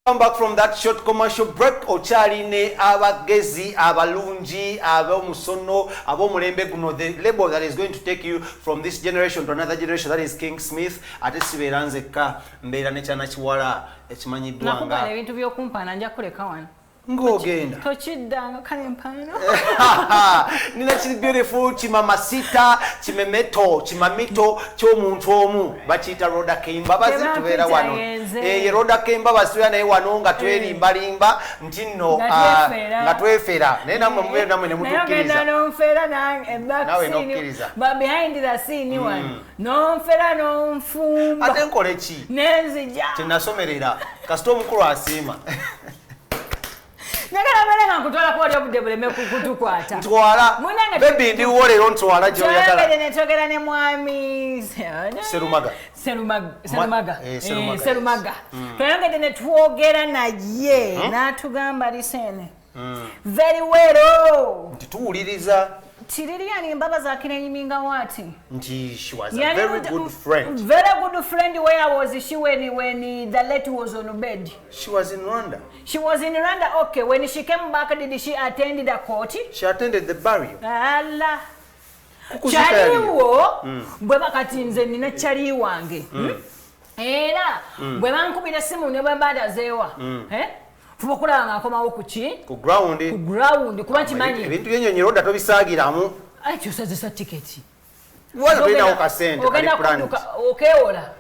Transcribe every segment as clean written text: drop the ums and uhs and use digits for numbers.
Come back from that short commercial break. Ochaline abagezi abalungi abomusono abomulembe guno, the label that is going to take you from this generation to another generation, that is King Smith. Ate siberanzeka mbera nechana chiwala ekimanyiddwa nga nakubala ebintu byokumpana nja kuleka wano ng'ogenda tokiddanga kale mpano nina kiri beautiful kimamasita kimemeto kimamito ky'omuntu omu bakiyita roda Mbabazi tubeera wano roda Mbabazi naye wano nga twerimbalimba nti nno nga twefera naye namwe mubeera namwe ne mutukkiriza nawe nokkiriza behind the scene wano nonfera nonfumba ate nkole ki nenzija kyenasomerera kasita omukulu asiima Nagala mwenga kutwala kwa lyo budebuleme kutukwata. Ntwala. Baby ndi wolero ntwala gyo yagala. Chagala ne togera ne mwami. Serumaga. Serumaga. Twayongedde ne twogera naye n'atugamba lisene. Very well. Nti tuwuliriza. Lillian Mbabazi akinenyiminga wati. Nti she was a very good friend. Very good friend. Where was she when the lady was on bed? She was in Rwanda. She was in Rwanda. Okay, when she came back, did she attend the court? She attended the burial. Allah. Chaliwo bwe bakati nze nina chali wange. Era bwe bankubira simu ne bwe badazeewa. Fubokulanga akomawo kuki? Ku ground. Ku ground kuba kimanyi. Ebintu byenyonyi roda tobisaagiramu. Ai kyosazesa ticket. Wala tolina okasente kali plan. Okeola.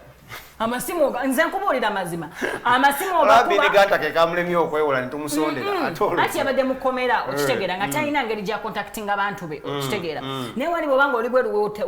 Amasimu nze nkubulira mazima. Amasimu obakuba. Rabbi gata ke kamulemi okwewola nitumusondera atolo. Ati abadde mukomera okitegera nga talina ngeri gya contacting abantu be okitegera. Ne wali bobanga oli bwe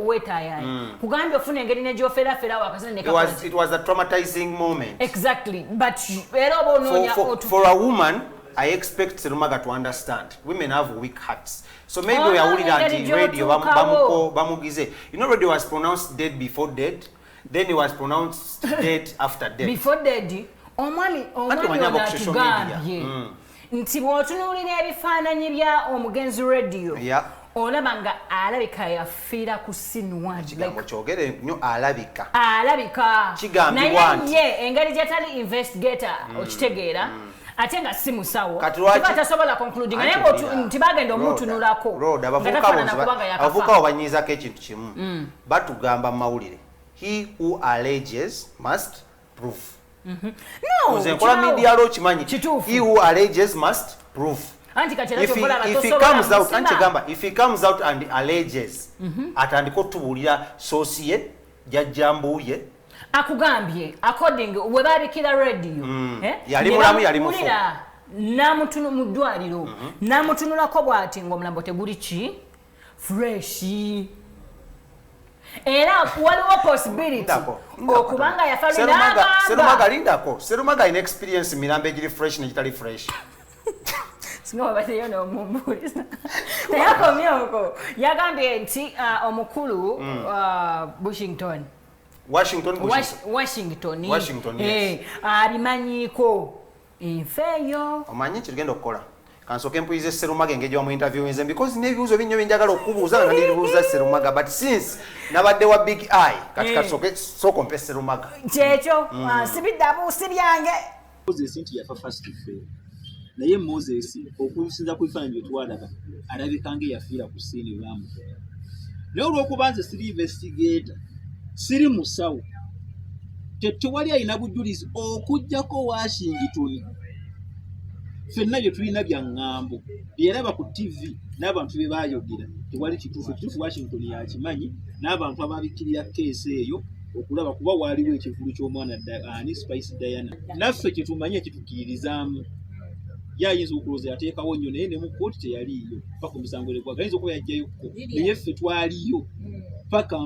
wetaayaye. Kugambye ofuna engeri ne gyofera fera wakasene ne kakola. It was a traumatizing moment. Exactly. But era obononya for a woman I expect Serumaga to understand. Women have weak hearts. So maybe we are worried anti radio bamugize. You know radio was pronounced dead before dead. Then it was pronounced dead after dead. Before dead, omwami onatugambye nti bw'otunuulira ebifaananyi bya omugenzi radio olaba nga alabika yafiira ku sinwadi. Kigambo kyogere nnyo alabika. Kigambibwa nti naye ye engeri gy'atali investigator okitegeera ate nga si musawo kuba tasobola concluding naye nti bagenda omutunulako abavubuka banyiizako ekintu kimu batugamba mu mawulire. He who alleges must prove. No. He who alleges must prove. If he comes out and alleges, atandiko tubulira source ye jajambuye. Akugambye according we babikira radio. Yali mulamu yali mufu. Namutunu mu ddwaliro. Namutunulako bw'ati ng'omulambo teguli ki fresh. Era waliwo possibility okubanga yafalina Serumaga lindako. Serumaga ina experience mirambe giri fresh ne gitali fresh. Singo bateyo no mumbuliza. Yakomyoko yagambye nti omukulu Washington abimanyiko enfeeyo omanyi kirigenda okukola kansoke mpuyize Serumaga engeri mu interview nze because n'ebibuuzo binyo binjagala okubuuza nga ndibuuza Serumaga but since nabadde wa big eye kati kasoke soko mpe Serumaga kyekyo sibiddabuusi byange Moses nti yafa first fail naye Moses okusinza ku bifaananyi bye twalaba alabika yafiira ku siini bulamu naye olw'okuba nze siri investigator siri musawo tewali alina bujulizi okujjako Washington fenna bye tulina bya ŋŋambo byeraba ku TV n'abantu be baayogera tewali kituufu Washington yakimanyi n'abantu ababikkirira keesi eyo okulaba kuba waaliwo ekivulu ky'omwana ani Spice Diana naffe kyetumanye kitukkiririzaamu yayinza okuloza yateekawo nnyo naye ne mu kkooti teyaliiyo paka omusango legwaga ayinza okuba yajjayokko naye ffe twaliyo paka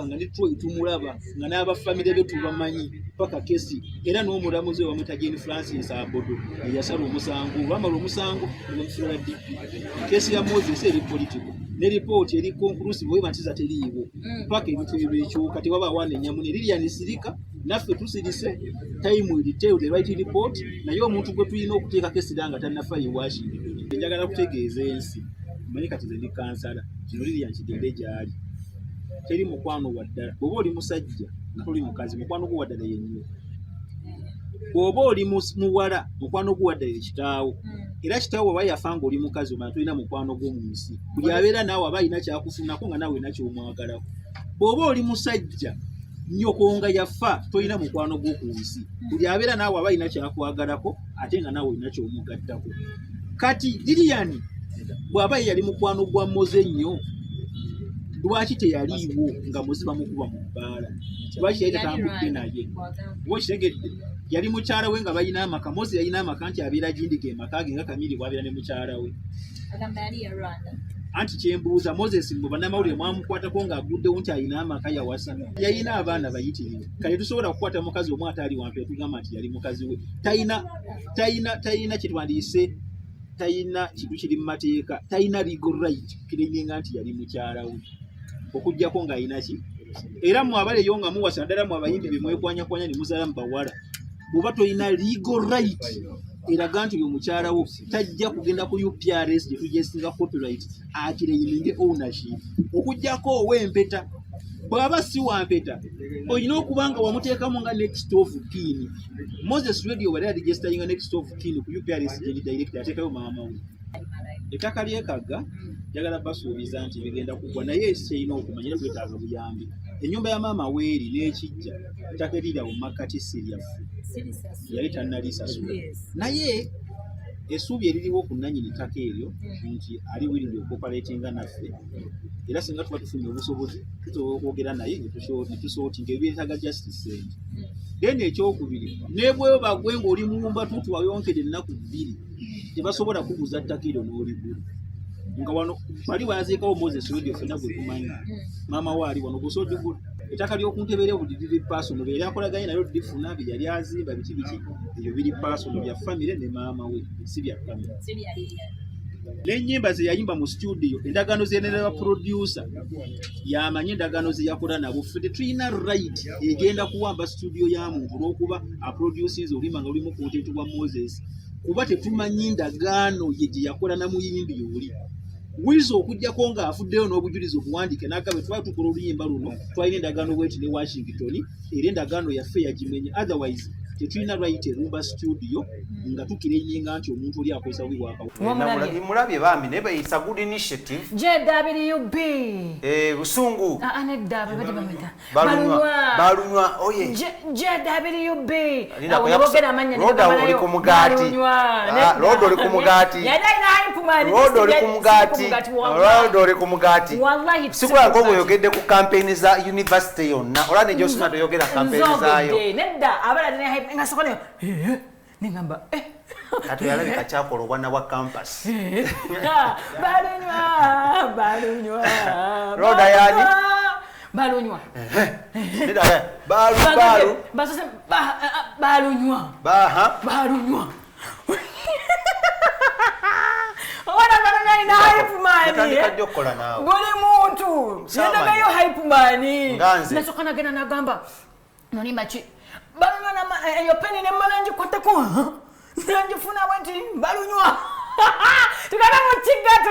nga ne Troy tumulaba nga n'abafamire be tubamanyi paka kesi era n'omulamuzi wamwe Tajeni Francis Abodo yasala omusango olwamala omusango nebamufuula DP kesi ya Moses eri political ne ripooti eri conclusive we bantiza teriiwo paka ebintu ebyekyuka tewaba wanenyamu ne Lillian sirika naffe tusirise time will tell the right report naye omuntu gwe tulina okuteeka kesi nga tannafa ye Washington njagala kutegeeza ensi manyi kati nze ndi kansala kino Lillian kigende gyali teri mukwano waddala bw'oba oli musajja nga toli mukazi mukwano gwo waddala yennyini bw'oba oli muwala mukwano guwadde kitaawo era kitaawo bwe yafanga oli mukazi omanya tolina mukwano gw'omu nsi buli abeera naawe aba alina kyakufunako nga naawe olina kyomwagalako bw'oba oli musajja nnyoko nga yafa tolina mukwano gw'oku nsi buli abeera naawe aba alina kyakwagalako ate nga naawe olina kyomugattako kati Lillian bw'aba yali mukwano gwa Moze nnyo lwaki teyaliiwo nga Moze bamukuba mu bbaala lwaki yali tatambudde naye wokitegedde yali mukyala we nga balina amaka Moze yalina amaka nti abeera gindige maka ge nga Kamiri bw'abeera ne mukyala we anti kyembuuza Moses mu bannamawulire mwamukwatako ng'aguddewo nti alina amaka yawasa yalina abaana bayitirivu kale tusobola kukwata mukazi omu ataali wampe tugamba nti yali mukazi we talina kitwandiise talina kintu kiri mu mateeka talina legal right kirenyenga nti yali mukyala we okuggyako ng'alina ki era mu abaleyo nga muwasa ddala mu abayimbi bemwekwanyakwanya ne muzaala mu bawala bw'oba tolina legal right eraga nti uyo mukyala wo tajja kugenda ku UPRS gye tujesinga copyright akireyininge ownership okuggyako ow'empeta bw'aba si wampeta olina okuba nga wamuteekamu nga next of kin Moses Radio wali adigestayinga next of kin ku UPRS gye direct ateekayo maama we ettaka lyekagga njagala basuubiza nti bigenda kugwa naye ekirina okumanyira kwetaaga buyambi ennyumba ya maama weeri n'ekijja ettaka erira mu makkati siryafu yali tannalisasula naye essuubi eririwo ku nannyini ttaka eryo nti ali willing okoperatinga naffe era singa tuba tufunye obusobozi tusobola naye netusootinga ebyetaaga justice center then ekyokubiri nebweyo bagwe ng'oli muwumba tutu wayonkere ennaku 2 tebasobola kuguza ttaka eryo n'oligula nga wano bali bayaziikawo Moses Radio fenna gwe tumanyi maama waali wano gusodigula ettaka ly'okuntebera buli liri personal beera akolaganye nayo lifuna bye yali azimba biki ebyo biri personal bya family ne maama we si bya family n'ennyimba ze yayimba mu studio endagaano ze yenera producer yamanye endagaano ze yakola nabo ffe tetulina right egenda kuwamba studio ya muntu olw'okuba aproduces olimba nga olimu content wa Moses kuba tetumanyi endagaano ye gye yakola na muyimbi oli wizo okujjako nga afuddeyo n'obujulizi obuwandiike n'agamba twali tukola oluyimba luno twalina endagaano bweti ne Washington era endagaano yaffe yagimenya otherwise tetulina right erumba studio nga tukirenyinga nti omuntu oli akozesa bubi bwakawulabye bambi naye bayisa good initiative JWB busungu balunywa oye JWB roda oli ku mugati roda oli ku mugati roda oli ku mugati roda oli ku mugati sikula ngo oyogedde ku campaign za university yonna ola ne josina toyogera campaign zaayo nedda abala nga sokole ningamba kati yalabe kachakolo bwana wa campus balunywa roda yani balunywa nida balu basose balunywa balunywa ora bana ina hype mani kajjokola nawe goli muntu yenda yo hype mani nasokana gena nagamba nonimba chi balunywa na yo peni ne malanji kwatako nanjifuna bwenti balunywa tukana mu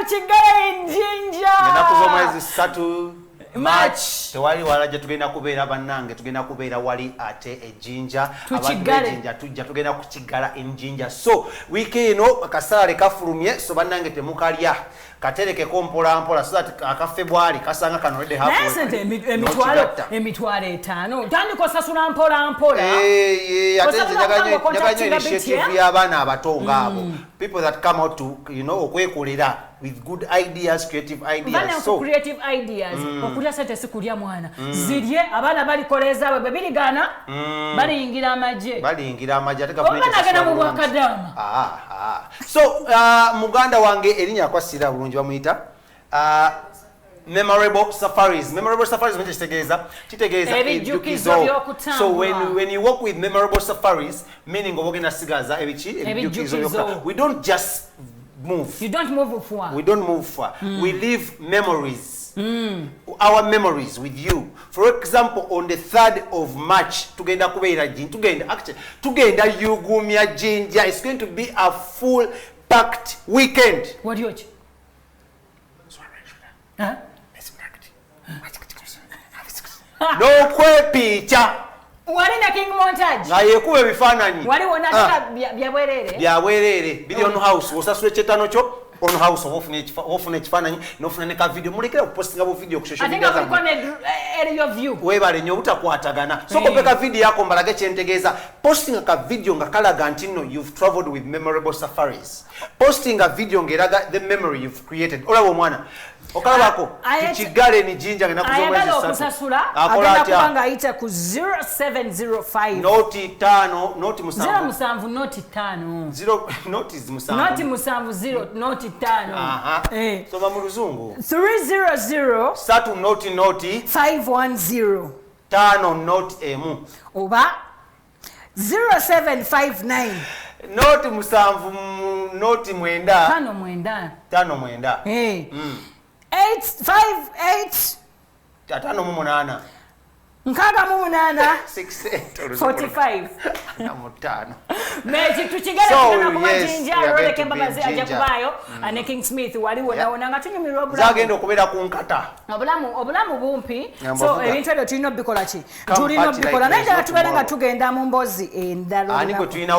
kigayo injinja nakuzoma ezi 3 March tewali walaje tugenda kubeera bannange tugenda kubeera wali ate ejinja abantu ejinja tujja tugenda kukigala enjinja so wiki ino kasale kafulumye so bannange temukalya katereke kompola mpola so that aka February kasanga kano rede hapo emitwalo 5 tandiko sasula mpola atenze nyaganyo initiative y'abaana abatonga abo people that come out to okwekolera with good ideas creative ideas so creative ideas okulya sente sikulya mwana zirye abana bali koleza babiri gana bali ingira amaje ateka funeka mu bwakadama so muganda wange erinya kwasira bulungi bamuyita memorable safaris kitegeeza ebijukizo so when you walk with memorable safaris meaning obogenda sigaza ebijukizo we don't just move. You don't move far. We don't move far. We leave memories. Our memories with you. For example, on the 3rd of March, tugenda yugumya jinja. It's going to be a full packed weekend. What do you watch? No kwepicha. wali na king montage nga yekuba ebifaananyi wali wona bya bwerere bili on house osasula chetano cho on house ofuna ekifaananyi nofuna ne ka video mulekera kupostinga bu video ku social media zammwe area view webale nnyo obutakwatagana so kopeka video yako mbalage kyentegeeza postinga ka video nga kalaga nti nno you've traveled with memorable safaris postinga video ngeraga the memory you've created olaba omwana okalabako kikigale ni jinja ngena ayagala okusasula agenda kubanga ayita ku 0705 noti 5 noti 07 noti 5 notis noti 0 noti 5 soma mu luzungu 300 satu noti 510 5 noti emu oba 0759 noti 7 noti 5 858 tatano mu 8 nkaga mu 8 45 mechi tuchigala kuna kumajinja role Mbabazi aja kubayo ane King Smith wali wona nga tunyumirwa obulamu zagenda okubera ku nkata obulamu bumpi so ebintu ebyo tulina bikola ki tulina bikola naye tubera nga tugenda mu mbozi endalo ani ko tulina